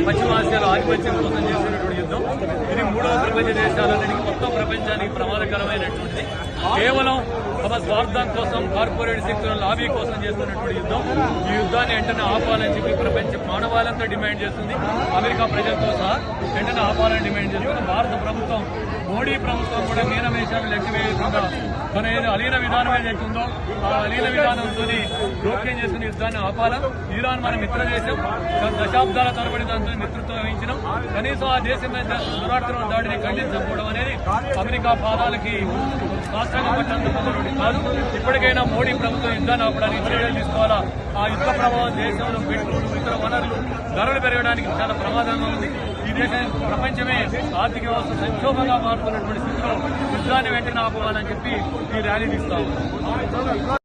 పశ్చిమ ఆసియాలో ఆధిపత్యం కోసం చేసినటువంటి యుద్ధం. ఇది మూడవ ప్రపంచ దేశాలన్నిటికీ మొత్తం ప్రపంచానికి ప్రమాదకరమైనటువంటిది. కేవలం తమ స్వార్థం కోసం కార్పొరేట్ శక్తుల లాబీ కోసం చేస్తున్నటువంటి యుద్ధం. ఈ యుద్ధాన్ని వెంటనే ఆపాలని చెప్పి ప్రపంచ మానవాళంతా డిమాండ్ చేస్తుంది. అమెరికా ప్రజలతో సహా వెంటనే ఆపాలని డిమాండ్ చేస్తుంది. భారత ప్రభుత్వం, మోడీ ప్రభుత్వం కూడా మీనమేషాలు లెక్క వేయకుండా తన ఏదో అలీన విధానం ఏదైతే ఉందో ఆ అలీన విధానంతో జోక్యం చేసిన యుద్ధాన్ని ఆపాలా. ఇరాన్ మన మిత్ర దేశం, దశాబ్దాల తరబడి దాంతో మిత్రత్వం వహించడం. కనీసం ఆ దేశం మీద దురాక్రమణ దాడిని ఖండించకపోవడం అనేది అమెరికా పాదాలకి రాష్ట్రంగా పట్టేందుకు కాదు. ఇప్పటికైనా మోడీ ప్రభుత్వం యుద్ధాన్ని ఆపడానికి చర్యలు తీసుకోవాలా. ఆ యుద్ధ ప్రభావం దేశంలో పెట్రోల్, ఇతర వనరులు ధరలు పెరగడానికి చాలా ప్రమాదంగా ఉంది. ఈ దేశం ప్రపంచమే ఆర్థిక వ్యవస్థ సంక్షోభంగా మారుతున్నటువంటి స్థితిలో యుద్ధాన్ని వెంటనే ఆపవాలని చెప్పి ఈ ర్యాలీ తీస్తాము.